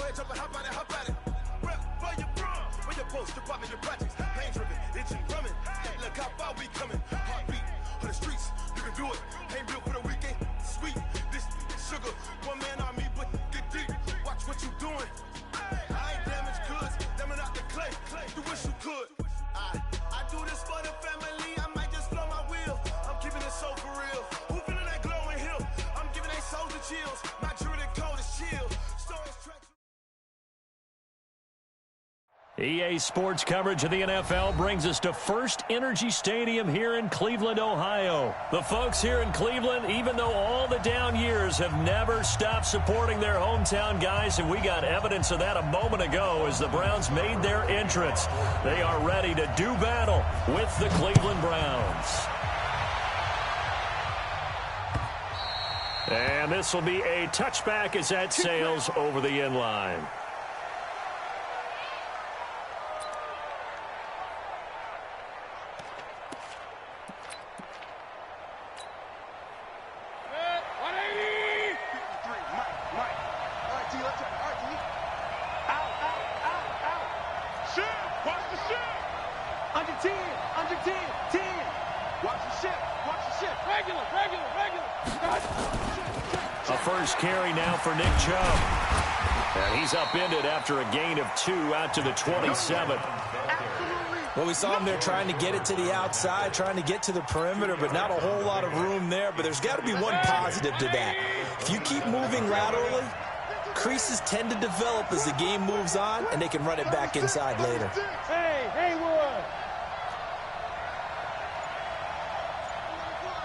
ahead, jump and hop at it. Rep for your bro, for your post, your partner, your projects. Pain driven, itching, drumming. Look how far we coming. Heartbeat for the streets, you can do it. Ain't built for the weekend. Sweet, this sugar, one man army, but get deep. Watch what you doing. I ain't damaged goods, damn out the clay. You wish you could. I do this for the family. I might just blow my wheel. I'm keeping it so for real. Who feeling that glowing hill? I'm giving they souls the chills. My jury the cold is chill. EA Sports coverage of the NFL brings us to First Energy Stadium here in Cleveland, Ohio. The folks here in Cleveland, even though all the down years, have never stopped supporting their hometown guys, and we got evidence of that a moment ago as the Browns made their entrance. They are ready to do battle with the Cleveland Browns. And this will be a touchback as that sails over the end line. A first carry now for Nick Chubb. And he's upended after a gain of 2 out to the 27. Well, we saw him there trying to get it to the outside, trying to get to the perimeter, but not a whole lot of room there. But there's got to be one positive to that. If you keep moving laterally, creases tend to develop as the game moves on, and they can run it back inside later. Hey, Haywood!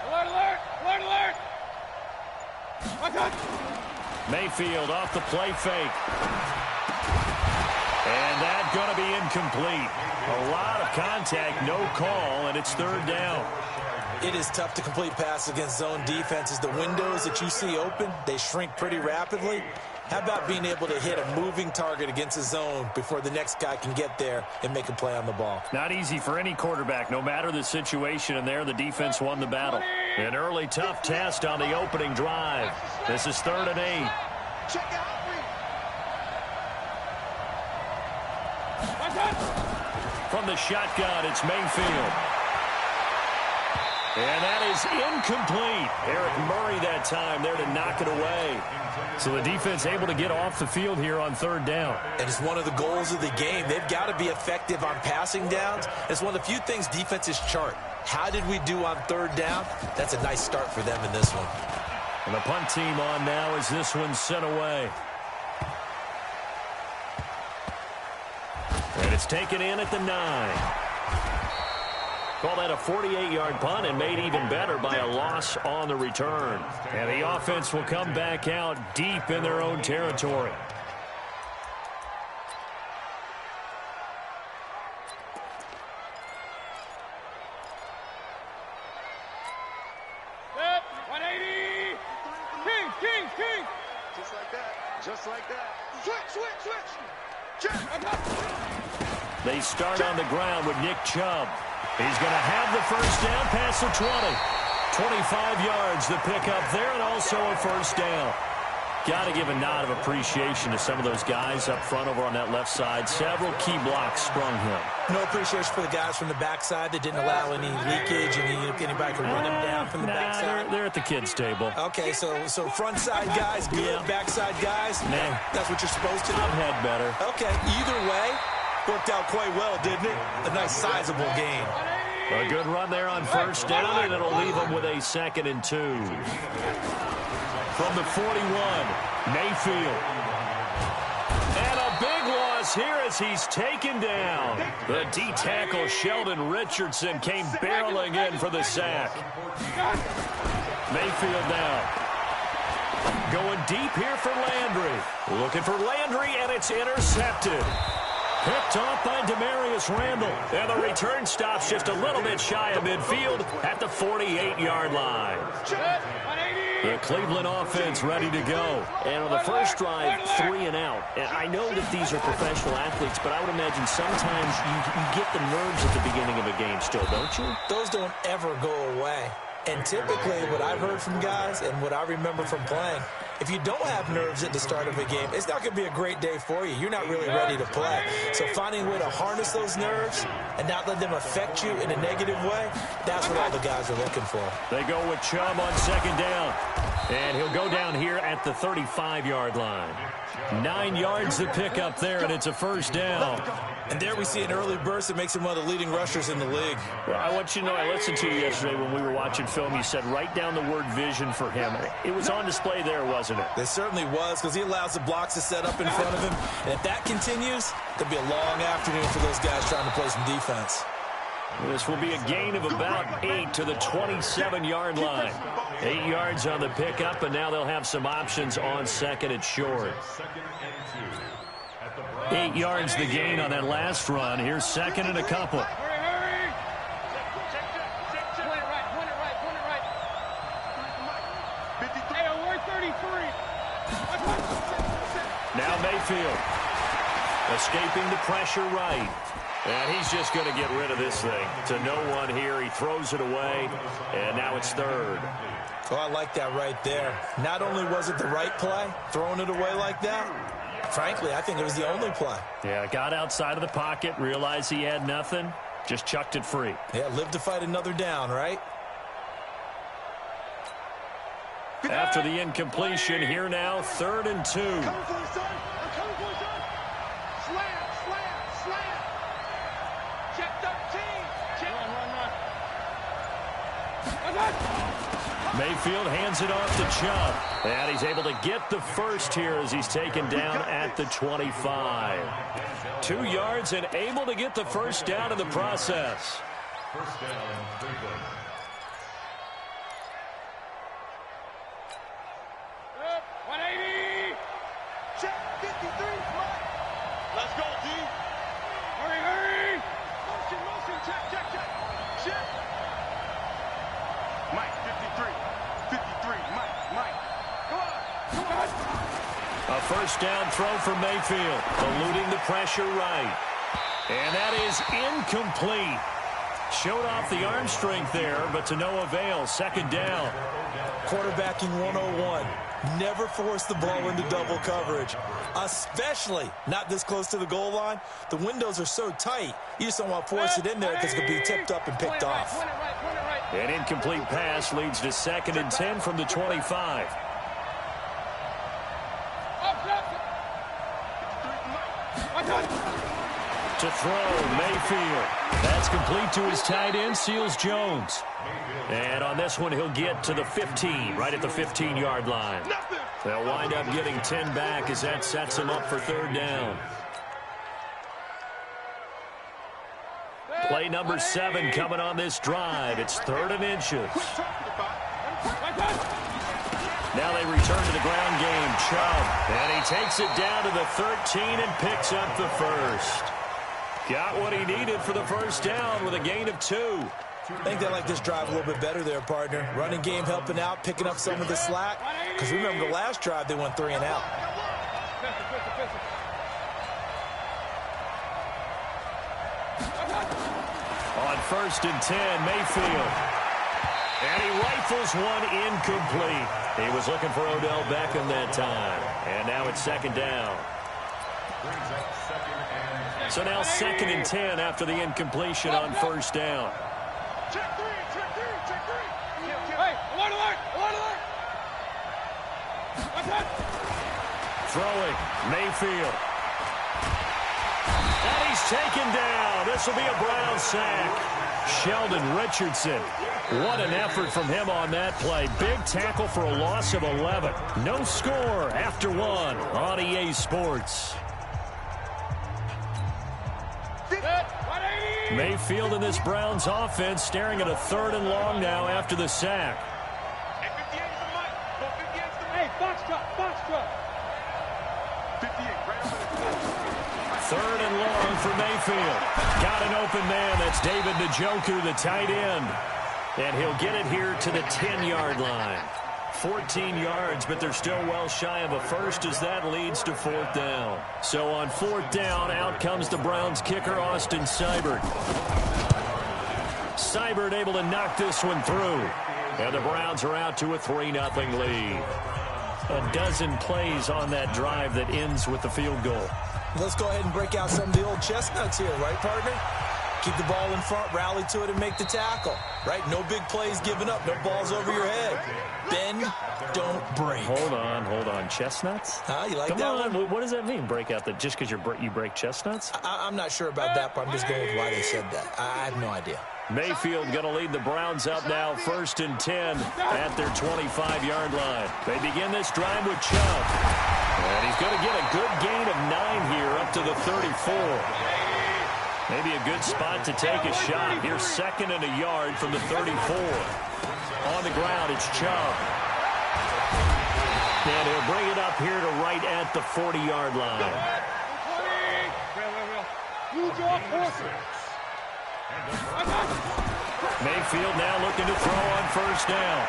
Alert, alert! Alert, alert! Mayfield off the play fake. And that's going to be incomplete. A lot of contact, no call, and it's third down. It is tough to complete passes against zone defenses. The windows that you see open, they shrink pretty rapidly. How about being able to hit a moving target against a zone before the next guy can get there and make a play on the ball? Not easy for any quarterback, no matter the situation, and there the defense won the battle. An early tough test on the opening drive. This is 3rd and 8. Check out. From the shotgun, it's Mayfield. And that is incomplete. Eric Murray that time there to knock it away. So the defense able to get off the field here on 3rd down. And it's one of the goals of the game. They've got to be effective on passing downs. It's one of the few things defenses chart. How did we do on 3rd down? That's a nice start for them in this one. And the punt team on now as this one's sent away. And it's taken in at the 9. Call that a 48-yard punt and made even better by a loss on the return. And the offense will come back out deep in their own territory. Set, 180. King. Just like that. Just like that. Switch. Check. They start on the ground with Nick Chubb. He's going to have the first down past the 20. 25 yards the pickup there, and also a first down. Got to give a nod of appreciation to some of those guys up front over on that left side. Several key blocks sprung him. No appreciation for the guys from the backside that didn't allow any leakage, and anybody could run them down from the backside. They're at the kids' table. Okay, so front side guys, good, backside guys, that's what you're supposed to do. I've had better. Okay, either way, worked out quite well, didn't it? A nice sizable gain. A good run there on first down, and it'll leave them with a 2nd and 2. From the 41, Mayfield. And a big loss here as he's taken down. The D-tackle Sheldon Richardson came barreling in for the sack. Mayfield now. Going deep here for Landry. Looking for Landry, and it's intercepted. Picked off by Demarius Randall. And the return stops just a little bit shy of midfield at the 48-yard line. The Cleveland offense ready to go. And on the first drive, 3 and out. And I know that these are professional athletes, but I would imagine sometimes you get the nerves at the beginning of a game still, don't you? Those don't ever go away. And typically what I've heard from guys and what I remember from playing, if you don't have nerves at the start of a game, it's not going to be a great day for you. You're not really ready to play. So finding a way to harness those nerves and not let them affect you in a negative way, that's what all the guys are looking for. They go with Chubb on second down. And he'll go down here at the 35-yard line. 9 yards to pick up there, and it's a first down. And there we see an early burst that makes him one of the leading rushers in the league. Well, I want you to know, I listened to you yesterday when we were watching film. You said write down the word vision for him. It was on display there, wasn't it? It certainly was, because he allows the blocks to set up in front of him. And if that continues, it'll be a long afternoon for those guys trying to play some defense. This will be a gain of about 8 to the 27-yard line. 8 yards on the pickup, and now they'll have some options on second and short. 8 yards the gain on that last run. Here's second and a couple. Hurry, hurry. Point it right, point it right, point it right. Hey, we're 33. Now Mayfield escaping the pressure right. And he's just going to get rid of this thing. To no one here. He throws it away, and now it's third. Oh, I like that right there. Not only was it the right play, throwing it away like that, frankly, I think it was the only play. Yeah, got outside of the pocket, realized he had nothing, just chucked it free. Yeah, live to fight another down, right? After the incompletion, here now, 3rd and 2. Coming for you, son. I'm coming for you, son. Slam, slam, slam. Check 13. Check. Run. Mayfield hands it off to Chubb. And he's able to get the first here as he's taken down at the 25. 2 yards and able to get the first down in the process. First down, 3 points. Up, 180. Check 53. Let's go, D. Hurry, hurry. Motion, motion. Check, check, check. Check. Mike, 53. 53. Mike. Come on. Come on. A first down throw for Mayfield, eluding the pressure right. And that is incomplete. Showed off the arm strength there, but to no avail. Second down. Quarterbacking 101. Never force the ball into double coverage, especially not this close to the goal line. The windows are so tight, you just don't want to force it in there because it could be tipped up and picked off. An incomplete pass leads to 2nd and 10 from the 25. To throw, Mayfield. That's complete to his tight end, Seals Jones. And on this one, he'll get to the 15, right at the 15-yard line. They'll wind up getting 10 back as that sets him up for 3rd down. Play number 7 coming on this drive. It's 3rd and inches. Now they return to the ground game. Chubb. And he takes it down to the 13 and picks up the first. Got what he needed for the first down with a gain of 2. I think they like this drive a little bit better there, partner. Running game helping out, picking up some of the slack. Because remember, the last drive they went 3 and out. On 1st and 10, Mayfield. And he rifles one incomplete. He was looking for Odell Beckham that time. And now it's 2nd down. So now 2nd and 10 after the incompletion on 1st down. Check 3, check 3, check 3. Hey, alert, alert, alert, alert. Throwing, Mayfield. And he's taken down. This will be a Brown sack. Sheldon Richardson. What an effort from him on that play. Big tackle for a loss of 11. No score after 1 on EA Sports. Mayfield in this Browns offense staring at a 3rd and long now after the sack. Hey, box truck, box truck. 3rd and long for Mayfield. Got an open man. That's David Njoku, the tight end. And he'll get it here to the 10-yard line. 14 yards, but they're still well shy of a first as that leads to 4th down. So on 4th down, out comes the Browns kicker, Austin Seibert. Seibert able to knock this one through. And the Browns are out to a 3-0 lead. a dozen plays on that drive that ends with the field goal. Let's go ahead and break out some of the old chestnuts here, right, partner? Keep the ball in front, rally to it, and make the tackle, right? No big plays given up, no balls over your head. Bend, don't break. Hold on. Chestnuts? You like Come that on. one? What does that mean, break out? Just because you break chestnuts? I'm not sure about that, but I'm just going with why they said that. I have no idea. Mayfield going to lead the Browns up now, 1st and 10 at their 25-yard line. They begin this drive with Chubb. And he's going to get a good gain of 9 here up to the 34. Maybe a good spot to take a shot. Here's 2nd and a yard from the 34. On the ground, it's Chubb. And he'll bring it up here to right at the 40-yard line. Mayfield now looking to throw on 1st down.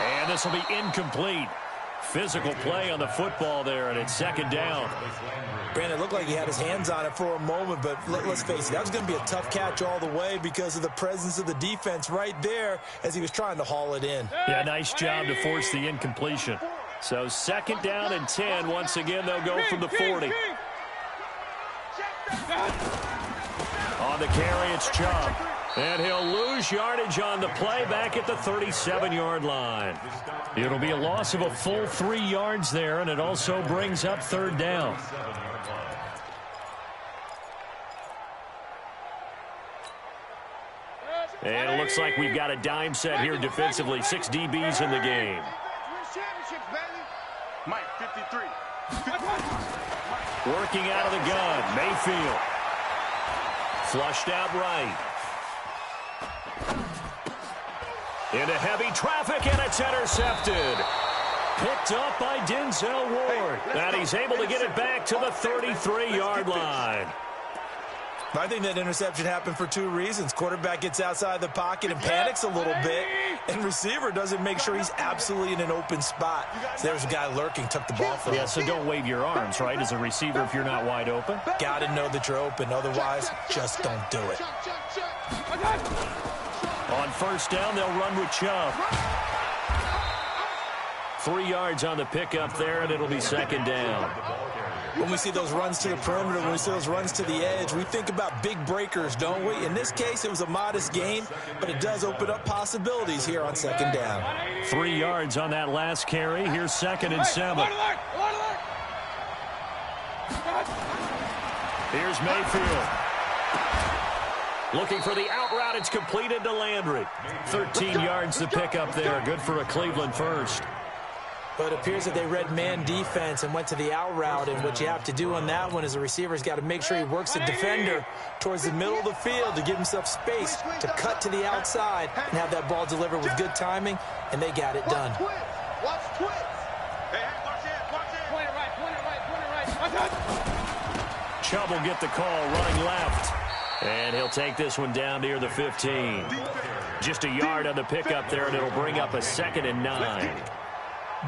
And this will be incomplete. Physical play on the football there, and it's 2nd down. Brandon, it looked like he had his hands on it for a moment, but let's face it, that was going to be a tough catch all the way because of the presence of the defense right there as he was trying to haul it in. Yeah, nice job to force the incompletion. So 2nd down and 10. Once again, they'll go from the 40. On the carry, it's Chubb. And he'll lose yardage on the play back at the 37-yard line. It'll be a loss of a full 3 yards there, and it also brings up 3rd down. And it looks like we've got a dime set here defensively. 6 DBs in the game. Mike, 53. Working out of the gun, Mayfield. Flushed out right. Into heavy traffic, and it's intercepted. Picked up by Denzel Ward. And he's able to get it back to the 33-yard line. I think that interception happened for 2 reasons. Quarterback gets outside the pocket and panics a little bit, and receiver doesn't make sure he's absolutely in an open spot. So there's a guy lurking, took the ball from him. Yeah, so don't wave your arms, right, as a receiver if you're not wide open. Got to know that you're open. Otherwise, just don't do it. On 1st down, they'll run with Chubb. 3 yards on the pickup there, and it'll be 2nd down. When we see those runs to the perimeter, when we see those runs to the edge, we think about big breakers, don't we? In this case, it was a modest gain, but it does open up possibilities here on 2nd down. 3 yards on that last carry. Here's 2nd and 7. Here's Mayfield. Looking for the out route. It's completed to Landry. 13 yards to pick up there. Good for a Cleveland first. But it appears that they read man defense and went to the out route, and what you have to do on that one is the receiver's got to make sure he works the defender towards the middle of the field to give himself space to cut to the outside and have that ball delivered with good timing, and they got it done. Watch twist. Hey, watch it. Point it right. Chubb will get the call running left. And he'll take this one down near the 15. Just a yard on the pickup there, and it'll bring up a 2nd and 9.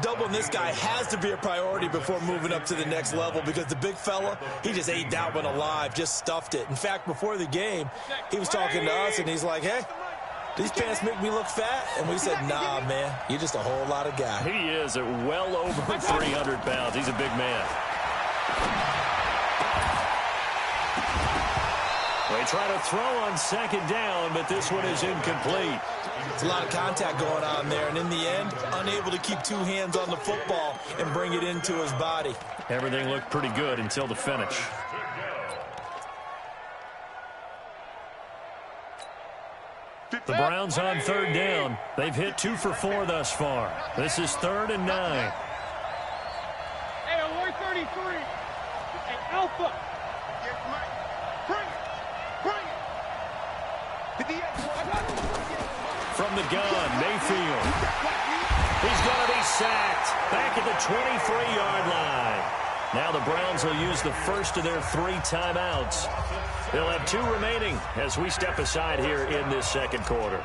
Doubling this guy has to be a priority before moving up to the next level because the big fella, he just ate that one alive, just stuffed it. In fact, before the game, he was talking to us, and he's like, hey, these pants make me look fat? And we said, nah, man, you're just a whole lot of guy. He is at well over 300 pounds. He's a big man. They try to throw on 2nd down, but this one is incomplete. It's a lot of contact going on there, and in the end, unable to keep 2 hands on the football and bring it into his body. Everything looked pretty good until the finish. The Browns on 3rd down. They've hit 2 for 4 thus far. This is 3rd and 9. Hey, alert 33. Hey, Alpha. From the gun, Mayfield. He's going to be sacked back at the 23-yard line. Now the Browns will use the first of their 3 timeouts. They'll have 2 remaining as we step aside here in this 2nd quarter.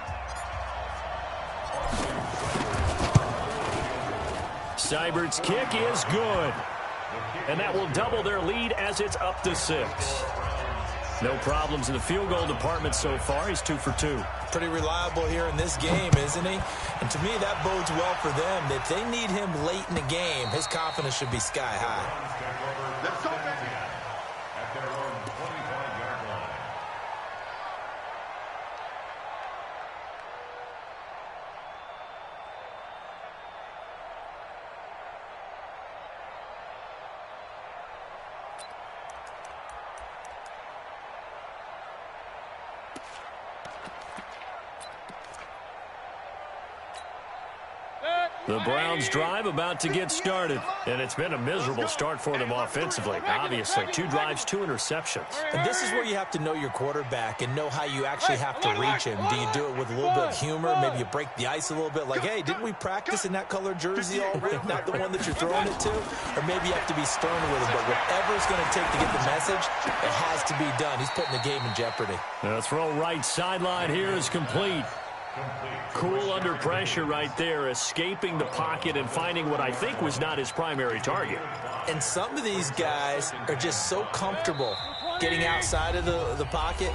Seibert's kick is good. And that will double their lead as it's up to 6. No problems in the field goal department so far. He's 2 for 2. Pretty reliable here in this game, isn't he? And to me, that bodes well for them. If they need him late in the game, his confidence should be sky high. Let's go, baby. The Browns drive about to get started, and it's been a miserable start for them offensively. Obviously, 2 drives, 2 interceptions. And this is where you have to know your quarterback and know how you actually have to reach him. Do you do it with a little bit of humor? Maybe you break the ice a little bit, like, hey, didn't we practice in that color jersey already? Not the one that you're throwing it to? Or maybe you have to be stern with him, but whatever it's going to take to get the message, it has to be done. He's putting the game in jeopardy. The throw right sideline here is complete. Cool under pressure right there, escaping the pocket and finding what I think was not his primary target. And some of these guys are just so comfortable getting outside of the pocket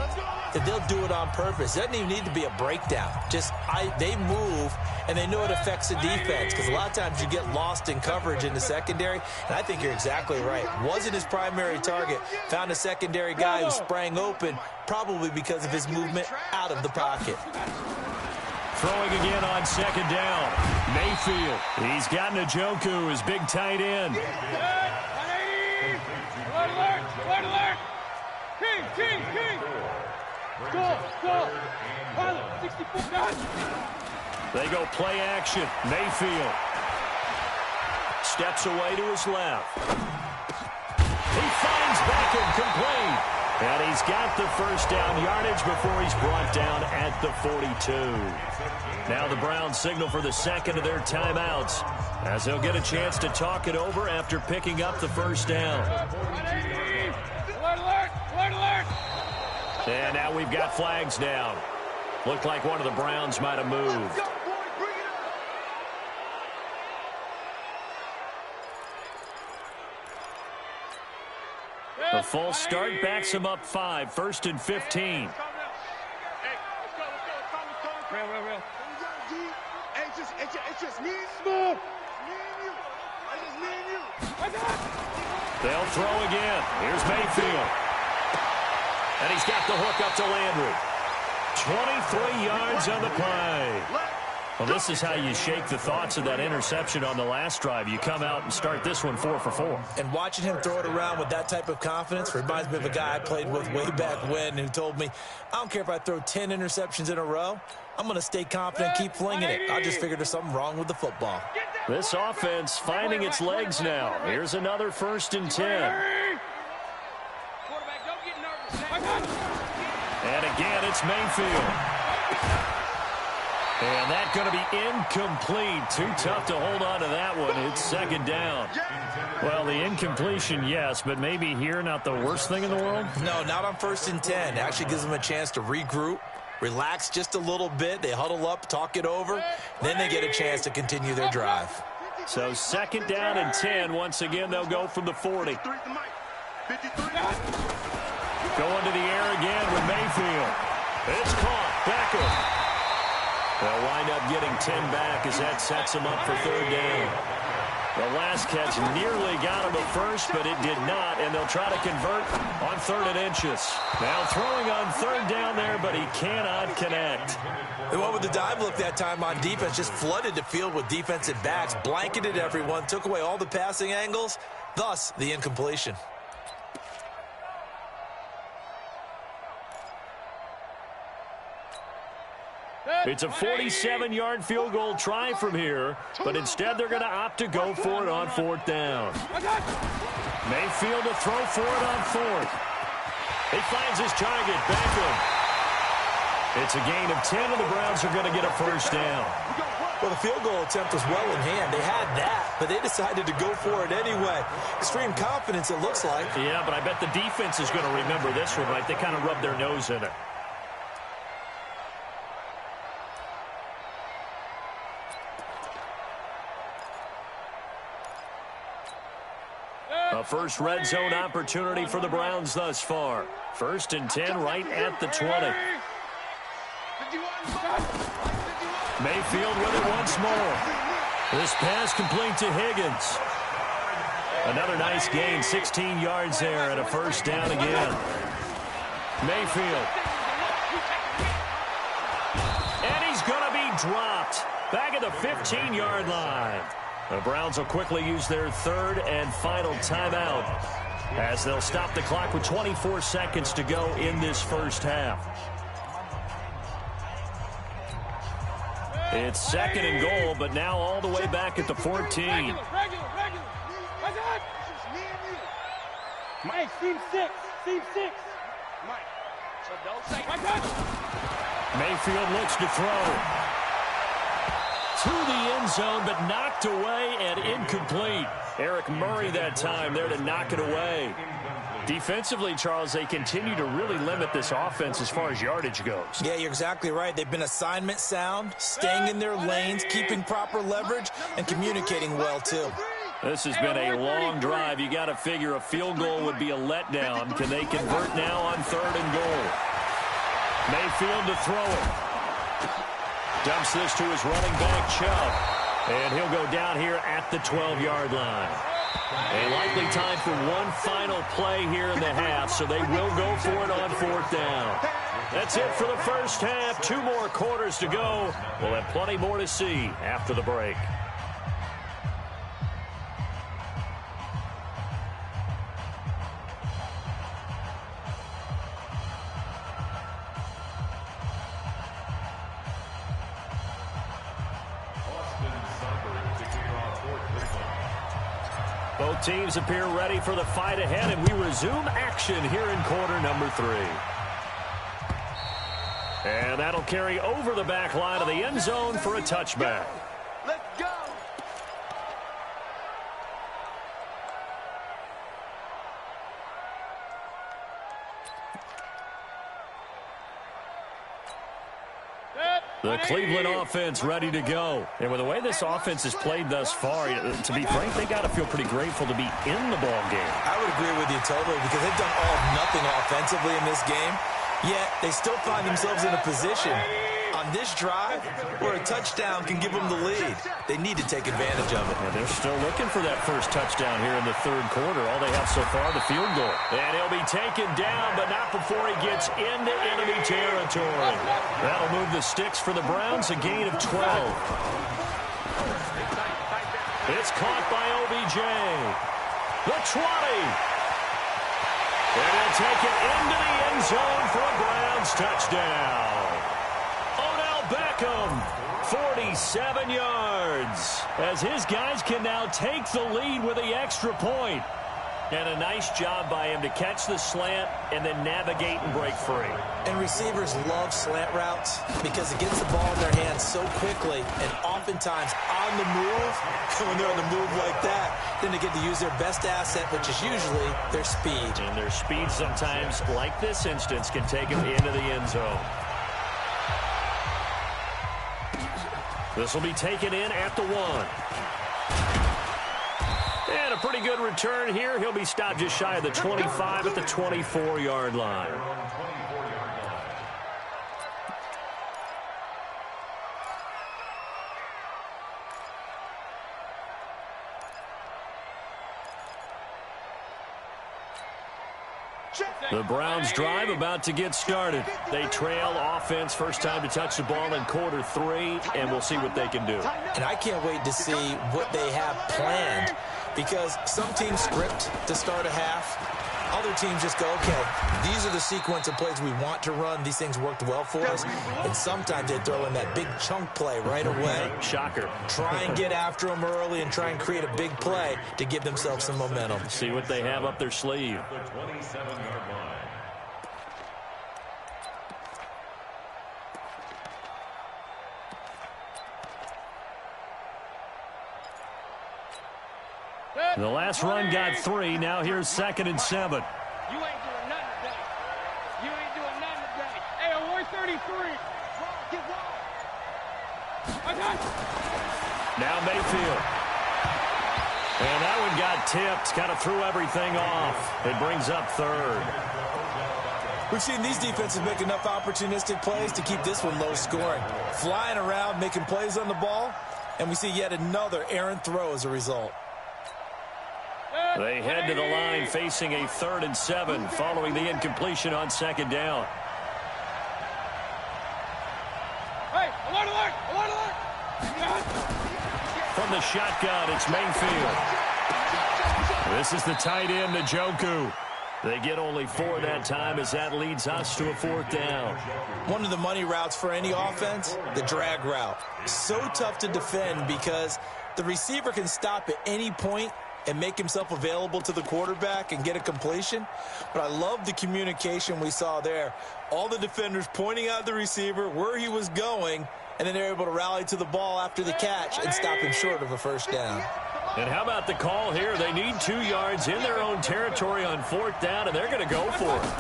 that they'll do it on purpose. It doesn't even need to be a breakdown. Just they move, and they know it affects the defense, because a lot of times you get lost in coverage in the secondary, and I think you're exactly right. Wasn't his primary target. Found a secondary guy who sprang open, probably because of his movement out of the pocket. Throwing again on second down. Mayfield. He's got Njoku, his big tight end. Alert, alert. King. Go. Pilot, 64 guys. They go play action. Mayfield. Steps away to his left. He finds Beckham complete. And he's got the first down yardage before he's brought down at the 42. Now the Browns signal for the second of their timeouts, as they'll get a chance to talk it over after picking up the first down. Alert. And now we've got flags down. Looked like one of the Browns might have moved. The false start backs him up 5, 1st and 15. Hey, let's go. Real. Hey, it's just me. Smooth. It's me and you. They'll throw again. Here's Mayfield. And he's got the hook up to Landry. 23 yards on the play. Well, this is how you shake the thoughts of that interception on the last drive. You come out and start this one 4 for 4. And watching him throw it around with that type of confidence reminds me of a guy I played with way back when who told me, I don't care if I throw 10 interceptions in a row. I'm going to stay confident, keep flinging it. I just figured there's something wrong with the football. This offense finding its legs now. Here's another 1st and 10. Quarterback, don't get nervous. And again, it's Mayfield. And that's going to be incomplete. Too tough to hold on to that one. It's second down. Well, the incompletion, yes, but maybe here not the worst thing in the world? No, not on 1st and 10. It actually gives them a chance to regroup, relax just a little bit. They huddle up, talk it over. Then they get a chance to continue their drive. So second down and 10. Once again, they'll go from the 40. Going to the air again with Mayfield. It's caught. Beckham. They'll wind up getting 10 back as that sets them up for 3rd down. The last catch nearly got him a first, but it did not, and they'll try to convert on 3rd and inches. Now throwing on 3rd down there, but he cannot connect. The one with the dive look that time on defense just flooded the field with defensive backs, blanketed everyone, took away all the passing angles, thus the incompletion. It's a 47-yard field goal try from here, but instead they're going to opt to go for it on 4th down. Mayfield to throw for it on 4th. He finds his target, Beckham. It's a gain of 10, and the Browns are going to get a first down. Well, the field goal attempt was well in hand. They had that, but they decided to go for it anyway. Extreme confidence, it looks like. Yeah, but I bet the defense is going to remember this one, right? They kind of rubbed their nose in it. A first red zone opportunity for the Browns thus far. 1st and 10 right at the 20. Mayfield with it once more. This pass complete to Higgins. Another nice gain, 16 yards there, and a first down again. Mayfield. And he's going to be dropped. Back at the 15-yard line. The Browns will quickly use their 3rd and final timeout as they'll stop the clock with 24 seconds to go in this first half. It's 2nd and goal, but now all the way back at the 14. Mike, team 6. Team 6. Mike. So don't say Mayfield looks to throw. To the end zone, but knocked away and incomplete. Eric Murray that time there to knock it away. Defensively, Charles, they continue to really limit this offense as far as yardage goes. Yeah, you're exactly right. They've been assignment sound, staying in their lanes, keeping proper leverage, and communicating well, too. This has been a long drive. You got to figure a field goal would be a letdown. Can they convert now on 3rd and goal? Mayfield to throw it. Dumps this to his running back, Chubb. And he'll go down here at the 12-yard line. A likely time for one final play here in the half, so they will go for it on 4th down. That's it for the first half. 2 more quarters to go. We'll have plenty more to see after the break. Both teams appear ready for the fight ahead, and we resume action here in quarter number 3. And that'll carry over the back line of the end zone for a touchback. Let's go. The Cleveland offense ready to go. And with the way this offense has played thus far, to be frank, they got to feel pretty grateful to be in the ball game. I would agree with you totally because they've done all or nothing offensively in this game, yet they still find themselves in a position on this drive where a touchdown can give them the lead. They need to take advantage of it. And they're still looking for that first touchdown here in the 3rd quarter. All they have so far, the field goal. And he'll be taken down, but not before he gets into enemy territory. That'll move the sticks for the Browns, a gain of 12. It's caught by OBJ. The 20. And he'll take it into the end zone for a Browns touchdown. Beckham, 47 yards, as his guys can now take the lead with the extra point. And a nice job by him to catch the slant and then navigate and break free. And receivers love slant routes because it gets the ball in their hands so quickly and oftentimes on the move. When they're on the move like that, then they get to use their best asset, which is usually their speed. And their speed sometimes, like this instance, can take them into the end zone. This will be taken in at the 1. And a pretty good return here. He'll be stopped just shy of the 25 at the 24-yard line. The Browns drive about to get started. They trail offense, first time to touch the ball in quarter 3, and we'll see what they can do. And I can't wait to see what they have planned because some teams script to start a half. Other teams just go, okay, these are the sequence of plays we want to run. These things worked well for us. And sometimes they throw in that big chunk play right away. Shocker. Try and get after them early and try and create a big play to give themselves some momentum. See what they have up their sleeve. The last run got 3. Now here's 2nd and 7. You ain't doing nothing today. You ain't doing nothing today. Hey, award 33. Get wrong. I got you. Now Mayfield. And that one got tipped, kind of threw everything off. It brings up third. We've seen these defenses make enough opportunistic plays to keep this one low scoring. Flying around, making plays on the ball, and we see yet another errant throw as a result. They head to the line facing a 3rd and 7 following the incompletion on 2nd down. Hey, alert, alert, alert, alert! From the shotgun, it's Mayfield. This is the tight end, Njoku. They get only 4 that time as that leads us to a 4th down. One of the money routes for any offense, the drag route. So tough to defend because the receiver can stop at any point and make himself available to the quarterback and get a completion. But I love the communication we saw there. All the defenders pointing out the receiver, where he was going, and then they're able to rally to the ball after the catch and stop him short of a 1st down. And how about the call here? They need 2 yards in their own territory on 4th down, and they're going to go for it.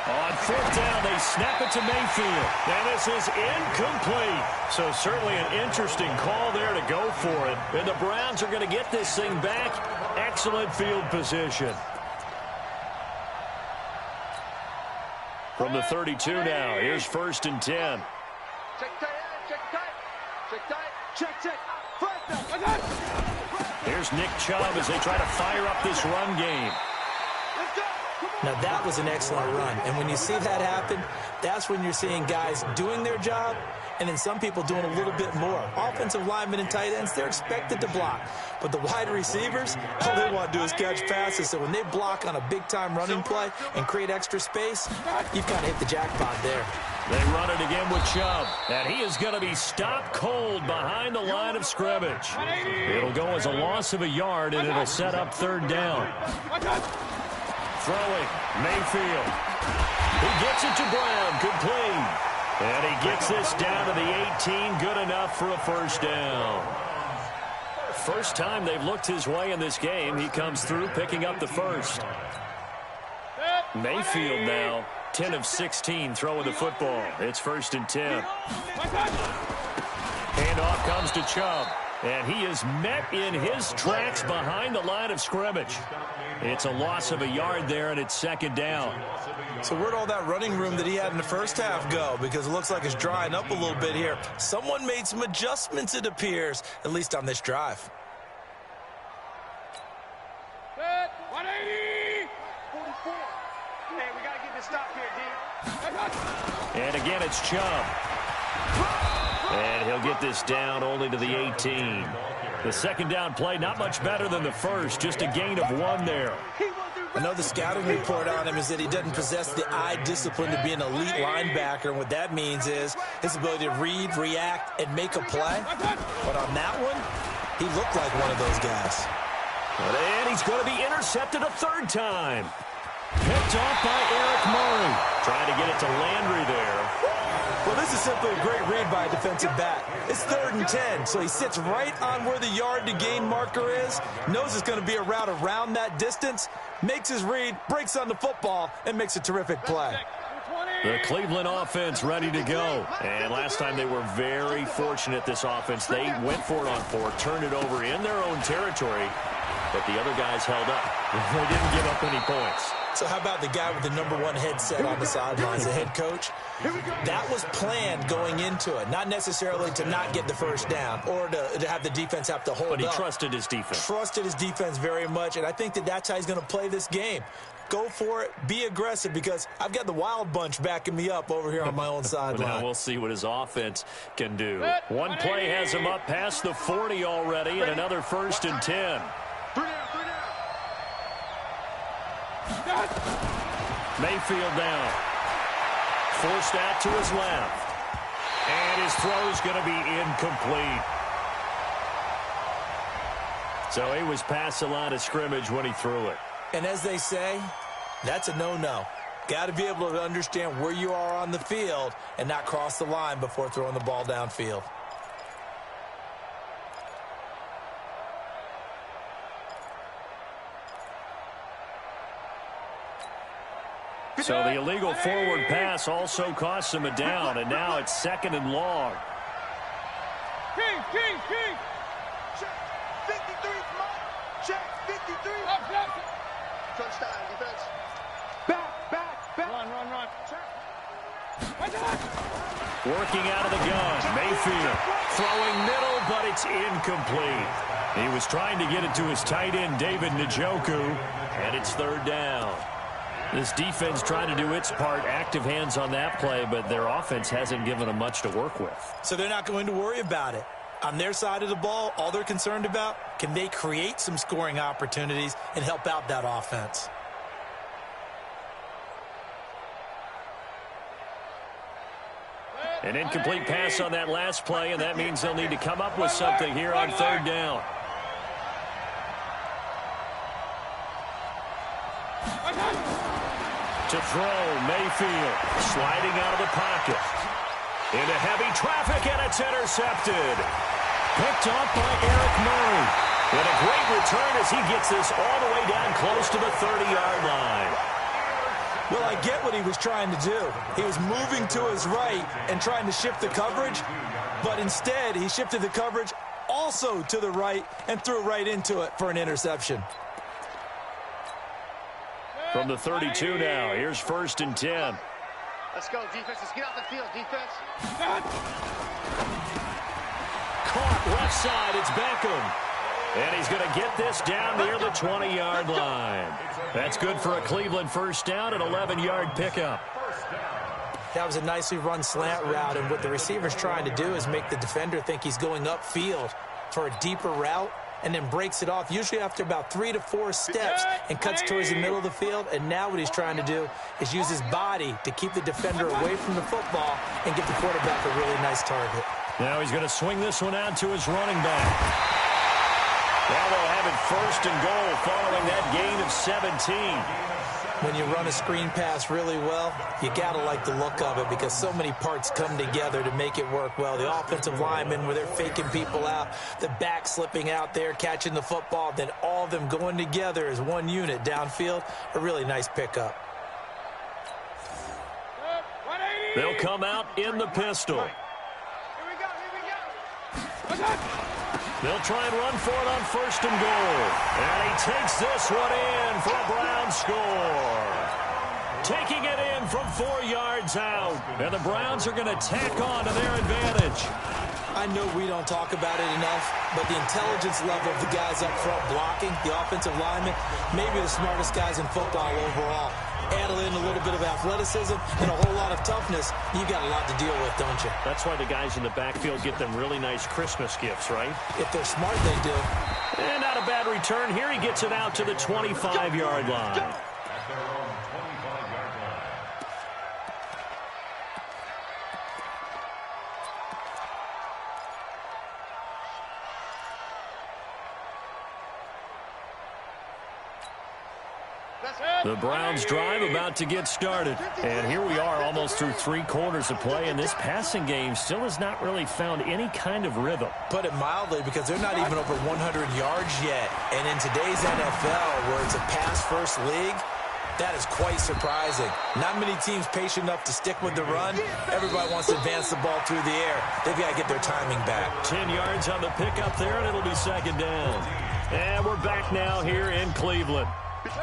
On 4th down, they snap it to Mayfield. And this is incomplete. So certainly an interesting call there to go for it. And the Browns are going to get this thing back. Excellent field position. From the 32 now, here's 1st and 10. Check tight, check tight, check tight, check, check. First down, Here's Nick Chubb as they try to fire up this run game. let's go. Now, that was an excellent run. And when you see that happen, that's when you're seeing guys doing their job and then some people doing a little bit more. Offensive linemen and tight ends, they're expected to block. But the wide receivers, all they want to do is catch passes. So when they block on a big-time running play and create extra space, you've got to hit the jackpot there. They run it again with Chubb. And he is going to be stopped cold behind the line of scrimmage. It'll go as a loss of a yard, and it'll set up 3rd down. Throwing, Mayfield. He gets it to Brown, complete. And he gets this down to the 18, good enough for a 1st down. First time they've looked his way in this game. He comes through, picking up the 1st. Mayfield now, 10 of 16, throwing the football. It's 1st and 10. Handoff comes to Chubb. And he is met in his tracks behind the line of scrimmage. It's a loss of a yard there, and it's 2nd down. So where'd all that running room that he had in the first half go? Because it looks like it's drying up a little bit here. Someone made some adjustments, it appears, at least on this drive. Set, 180. 44. Hey, we got to get this stop here, D. And again, it's Chubb. And he'll get this down only to the 18. The 2nd down play, not much better than the first, just a gain of 1 there. I know the scouting report on him is that he doesn't possess the eye discipline to be an elite linebacker. And what that means is his ability to read, react, and make a play. But on that one, he looked like one of those guys. And he's going to be intercepted a 3rd time. Picked off by Eric Murray. Trying to get it to Landry there. Well, this is simply a great read by a defensive back. It's 3rd and 10, so he sits right on where the yard-to-gain marker is, knows it's going to be a route around that distance, makes his read, breaks on the football, and makes a terrific play. The Cleveland offense ready to go. And last time they were very fortunate, this offense. They went for it on 4, turned it over in their own territory, but the other guys held up. They didn't give up any points. So how about the guy with the #1 headset on the sidelines, the head coach? That was planned going into it, not necessarily to not get the 1st down or to have the defense have to hold up. But he trusted his defense. Trusted his defense very much, and I think that that's how he's going to play this game. Go for it, be aggressive, because I've got the Wild Bunch backing me up over here on my own sideline. Now we'll see what his offense can do. One play has him up past the 40 already, and another 1st and 10. Mayfield down. Forced out to his left. And his throw's going to be incomplete. So he was past the line of scrimmage when he threw it. And as they say, that's a no-no. Got to be able to understand where you are on the field and not cross the line before throwing the ball downfield. So the illegal forward pass also costs him a down, and now it's 2nd and long. King. 53, Working out of the gun, Mayfield throwing middle, but it's incomplete. He was trying to get it to his tight end, David Njoku, and it's third down. This defense trying to do its part, active hands on that play, but their offense hasn't given them much to work with. So they're not going to worry about it. On their side of the ball, all they're concerned about, can they create some scoring opportunities and help out that offense? An incomplete pass on that last play, and that means they'll need to come up with something here on third down. To throw, Mayfield sliding out of the pocket. Into heavy traffic, and it's intercepted. Picked off by Eric Murray. And a great return as he gets this all the way down close to the 30-yard line. Well, I get what he was trying to do. He was moving to his right and trying to shift the coverage, but instead he shifted the coverage also to the right and threw right into it for an interception. From the 32 now, here's 1st and 10. Let's go, defense. Let's get out the field, defense. Caught left side, it's Beckham. And he's going to get this down near the 20-yard line. That's good for a Cleveland first down, an 11-yard pickup. That was a nicely run slant route, and what the receiver's trying to do is make the defender think he's going upfield for a deeper route, and then breaks it off, usually after about 3 to 4 steps, and cuts towards the middle of the field. And now what he's trying to do is use his body to keep the defender away from the football and get the quarterback a really nice target. Now he's going to swing this one out to his running back. Now they'll have it 1st and goal following that gain of 17. When you run a screen pass really well, you got to like the look of it because so many parts come together to make it work well. The offensive linemen, where they're faking people out, the back slipping out there, catching the football, then all of them going together as one unit downfield, a really nice pickup. They'll come out in the pistol. Here we go. They'll try and run for it on 1st and goal. And he takes this one in for a Browns score. Taking it in from 4 yards out. And the Browns are going to tack on to their advantage. I know we don't talk about it enough, but the intelligence level of the guys up front blocking, the offensive linemen, maybe the smartest guys in football overall. Add in a little bit of athleticism and a whole lot of toughness, you got a lot to deal with, don't you? That's why the guys in the backfield get them really nice Christmas gifts, right? If they're smart, they do. And not a bad return. Here he gets it out to the 25-yard line. The Browns drive about to get started. And here we are almost through 3 quarters of play, and this passing game still has not really found any kind of rhythm. Put it mildly, because they're not even over 100 yards yet. And in today's NFL, where it's a pass-first league, that is quite surprising. Not many teams patient enough to stick with the run. Everybody wants to advance the ball through the air. They've got to get their timing back. 10 yards on the pickup there, and it'll be 2nd down. And we're back now here in Cleveland.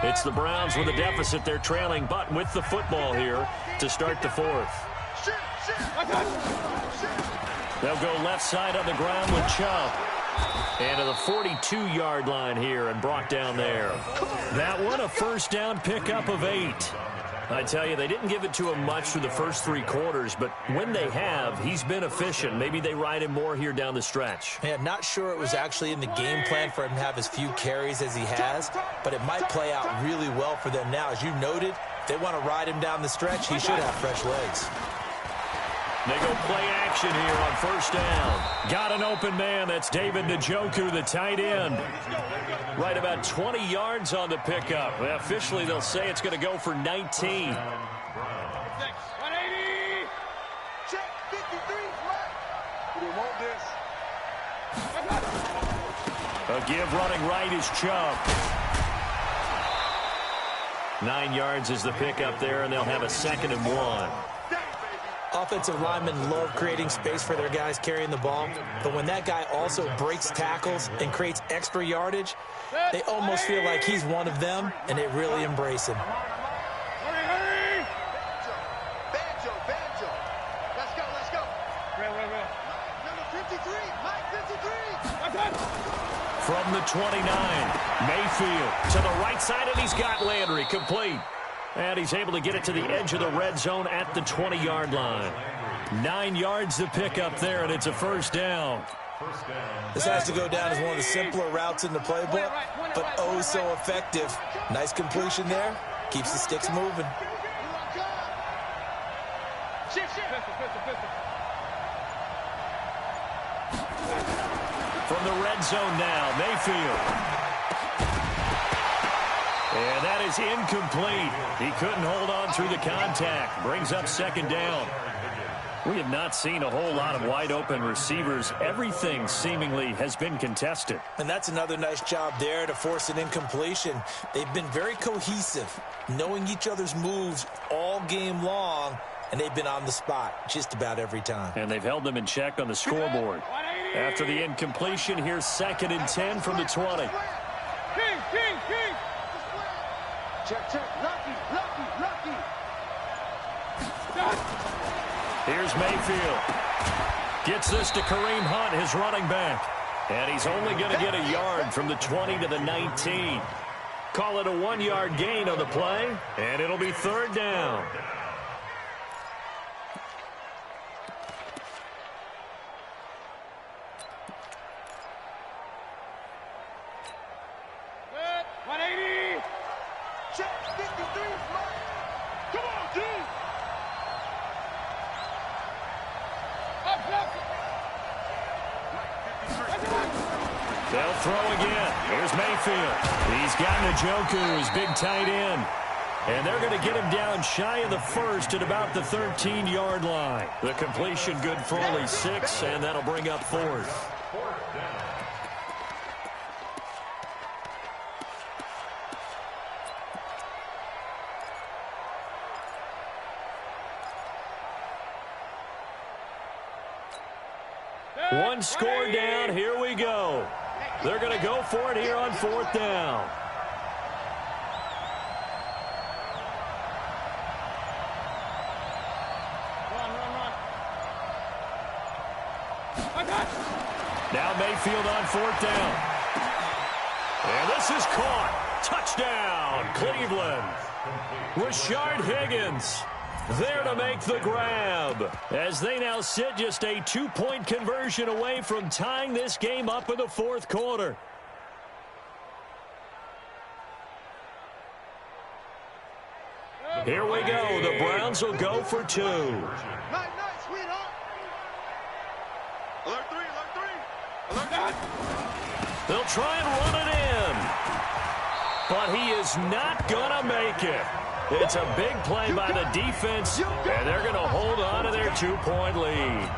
It's the Browns with a deficit. They're trailing, but with the football here to start the 4th. They'll go left side on the ground with Chubb. And to the 42-yard line here and brought down there. That one, a 1st down pickup of 8. I tell you, they didn't give it to him much through the first 3 quarters, but when they have, he's been efficient. Maybe they ride him more here down the stretch. Yeah, not sure it was actually in the game plan for him to have as few carries as he has, but it might play out really well for them now. As you noted, if they want to ride him down the stretch, he should have fresh legs. They go play action here on 1st down. Got an open man. That's David Njoku, the tight end. Right about 20 yards on the pickup. Well, officially, they'll say it's going to go for 19. 180. Check 53. We want this. A give running right is Chubb. 9 yards is the pickup there, and they'll have a 2nd and 1. Offensive linemen love creating space for their guys carrying the ball, but when that guy also breaks tackles and creates extra yardage, they almost feel like he's one of them, and they really embrace him. From the 29, Mayfield to the right side, and he's got Landry complete. And he's able to get it to the edge of the red zone at the 20-yard line. 9 yards to pick up there, and it's a first down. This has to go down as one of the simpler routes in the playbook, but oh so effective. Nice completion there. Keeps the sticks moving. From the red zone now, Mayfield. And that is incomplete. He couldn't hold on through the contact. Brings up second down. We have not seen a whole lot of wide-open receivers. Everything seemingly has been contested. And that's another nice job there to force an incompletion. They've been very cohesive, knowing each other's moves all game long, and they've been on the spot just about every time. And they've held them in check on the scoreboard. After the incompletion, here's 2nd and 10 from the 20. King. Check. Lucky. Here's Mayfield. Gets this to Kareem Hunt, his running back. And he's only going to get a yard from the 20 to the 19. Call it a 1-yard gain on the play, and it'll be 3rd down. They'll throw again. Here's Mayfield. He's got Njoku, his big tight end. And they're going to get him down shy of the first at about the 13-yard line. The completion good for only 6, and that'll bring up 4th. One score down. Here we go. They're going to go for it here on 4th down. Now Mayfield on 4th down. And this is caught. Touchdown, Cleveland. Rashard Higgins there to make the grab, as they now sit just a 2-point conversion away from tying this game up in the 4th quarter. Here we go. The Browns will go for 2. Nice, sweetheart. Alert 3. Alert 9. They'll try and run it in, but he is not going to make it. It's a big play by the defense, and they're going to hold on to their 2-point lead.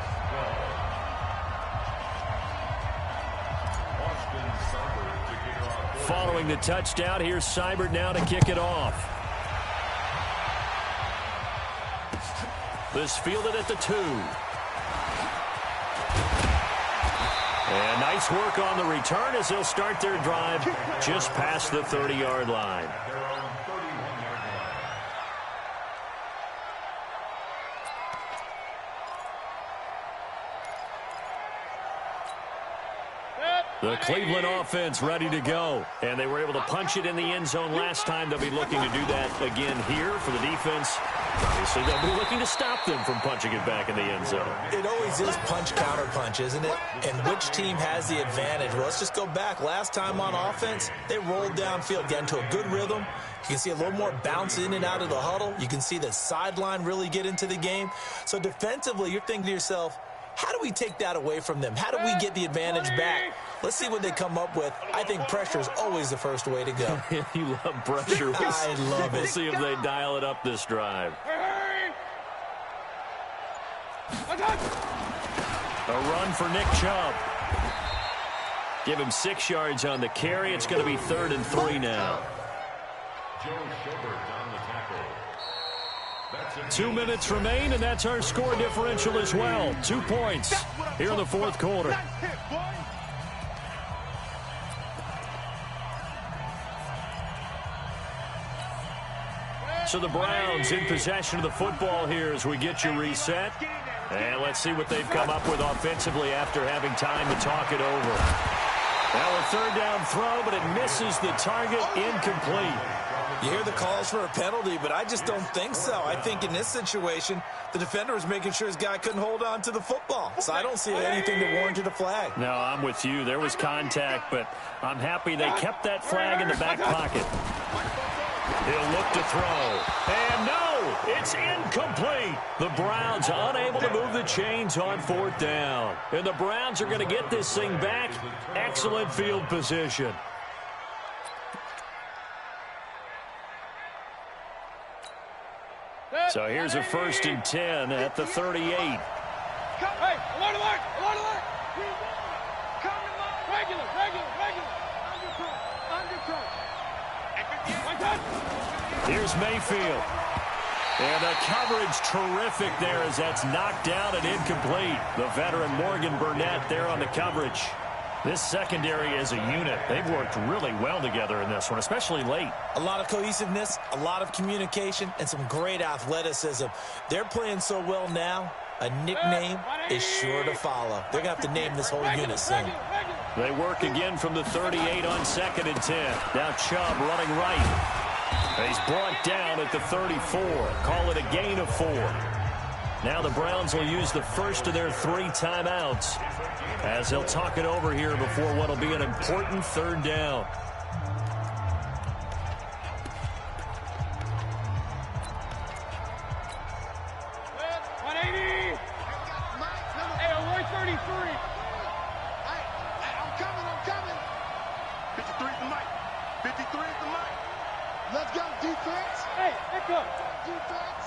Following the touchdown, here's Seibert now to kick it off. This fielded at the 2. And nice work on the return as they'll start their drive just past the 30-yard line. The Cleveland offense ready to go. And they were able to punch it in the end zone last time. They'll be looking to do that again here for the defense. Obviously, they'll be looking to stop them from punching it back in the end zone. It always is punch-counter-punch, isn't it? And which team has the advantage? Well, let's just go back. Last time on offense, they rolled downfield, got into a good rhythm. You can see a little more bounce in and out of the huddle. You can see the sideline really get into the game. So defensively, you're thinking to yourself, how do we take that away from them? How do we get the advantage back? Let's see what they come up with. I think pressure is always the first way to go. You love pressure. I love it. We'll see if they dial it up this drive. A run for Nick Chubb. Give him 6 yards on the carry. It's going to be 3rd and 3 now. 2 minutes remain, and that's our score differential as well. 2 points here in the 4th quarter. So the Browns in possession of the football here as we get you reset. And let's see what they've come up with offensively after having time to talk it over. Now a third down throw, but it misses the target, incomplete. You hear the calls for a penalty, but I just don't think so. I think in this situation, the defender was making sure his guy couldn't hold on to the football. So I don't see anything that warranted a flag. No, I'm with you. There was contact, but I'm happy they kept that flag in the back pocket. He'll look to throw. And no, it's incomplete. The Browns unable to move the chains on fourth down. And the Browns are going to get this thing back. Excellent field position. So here's a 1st and 10 at the 38. Hey, alert, alert, alert, alert. Regular. Under pressure. Here's Mayfield. And the coverage terrific there as that's knocked down and incomplete. The veteran Morgan Burnett there on the coverage. This secondary as a unit, they've worked really well together in this one, especially late. A lot of cohesiveness, a lot of communication, and some great athleticism. They're playing so well now, a nickname is sure to follow. They're going to have to name this whole unit soon. They work again from the 38 on 2nd and 10. Now Chubb running right. He's brought down at the 34. Call it a gain of 4. Now the Browns will use the first of their 3 timeouts as they'll talk it over here before what will be an important 3rd down. Hey, alert 33. I'm coming. 53 is the mic. 53 is the mic. Let's go, defense. Hey, let's go. Defense.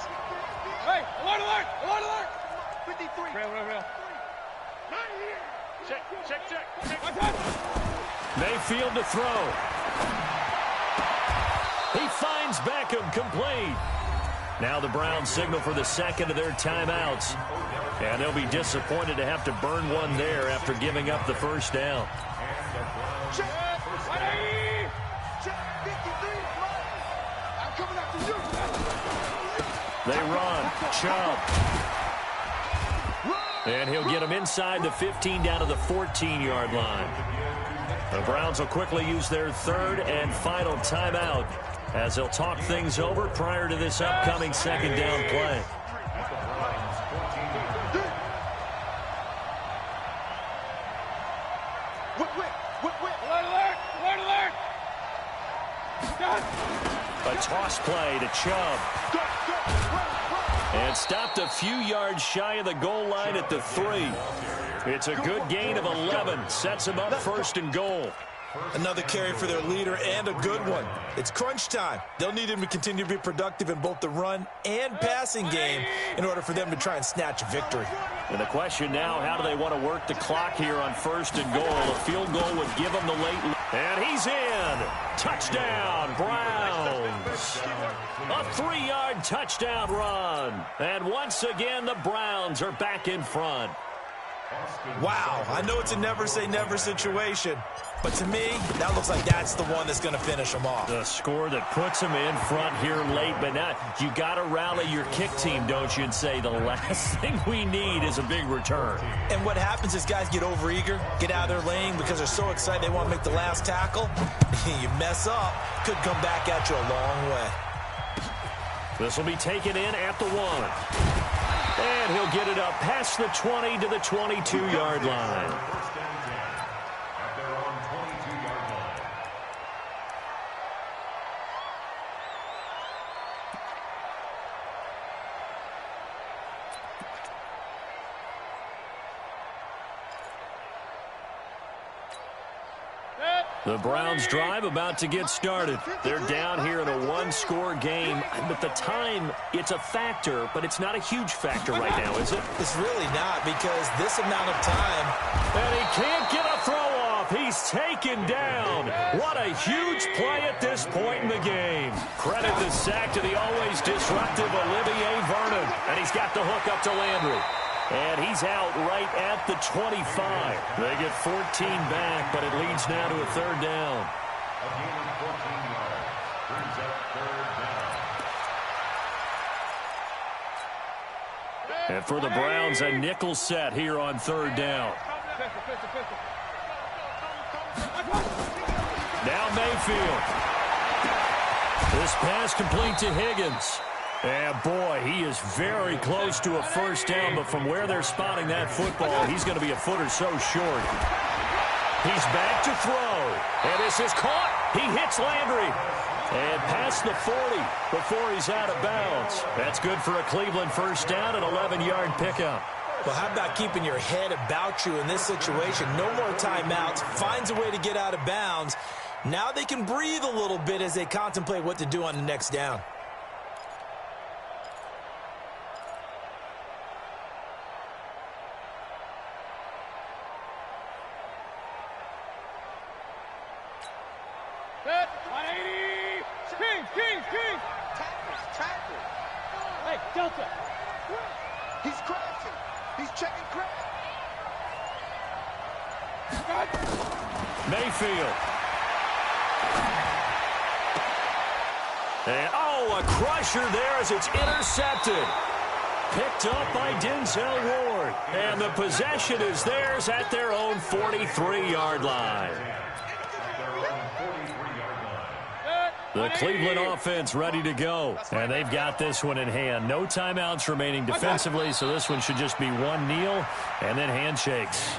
Hey, alert. 53. Real. Check. Mayfield to throw. He finds Beckham complete. Now the Browns signal for the 2nd of their timeouts. And they'll be disappointed to have to burn one there after giving up the 1st down. Check. 53. I'm coming after you. They run. Chubb. And he'll get him inside the 15 down to the 14-yard line. The Browns will quickly use their 3rd and final timeout as they'll talk things over prior to this upcoming 2nd down play. Alert. A toss play to Chubb. And stopped a few yards shy of the goal line at the 3. It's a good gain of 11. Sets him up 1st and goal. Another carry for their leader and a good one. It's crunch time. They'll need him to continue to be productive in both the run and passing game in order for them to try and snatch a victory. And the question now, how do they want to work the clock here on 1st and goal? A field goal would give them the late. And he's in. Touchdown, Browns. A 3-yard touchdown run. And once again, the Browns are back in front. Wow, I know it's a never-say-never situation, but to me, that looks like that's the one that's going to finish them off. The score that puts them in front here late, but now you got to rally your kick team, don't you, and say the last thing we need is a big return. And what happens is guys get overeager, get out of their lane because they're so excited they want to make the last tackle. You mess up, could come back at you a long way. This will be taken in at the 1. And he'll get it up past the 20 to the 22-yard line. The Browns drive about to get started. They're down here in a 1-score game. But the time, it's a factor, but it's not a huge factor right now, is it? It's really not because this amount of time. And he can't get a throw off. He's taken down. What a huge play at this point in the game. Credit the sack to the always disruptive Olivier Vernon. And he's got the hook up to Landry. And he's out right at the 25. They get 14 back, but it leads now to a 3rd down. And for the Browns, a nickel set here on 3rd down. Now Mayfield. This pass complete to Higgins. And boy, he is very close to a first down, but from where they're spotting that football, he's going to be a foot or so short. He's back to throw. And this is caught. He hits Landry. And past the 40 before he's out of bounds. That's good for a Cleveland first down, an 11-yard pickup. Well, how about keeping your head about you in this situation? No more timeouts. Finds a way to get out of bounds. Now they can breathe a little bit as they contemplate what to do on the next down. Set, 180. Kings. Tackle. Hey, Delta. He's crashing. He's checking crash. Mayfield. And, a crusher there as it's intercepted. Picked up by Denzel Ward. And the possession is theirs at their own 43-yard line. The Cleveland offense ready to go. And they've got this one in hand. No timeouts remaining defensively, so this one should just be one kneel and then handshakes.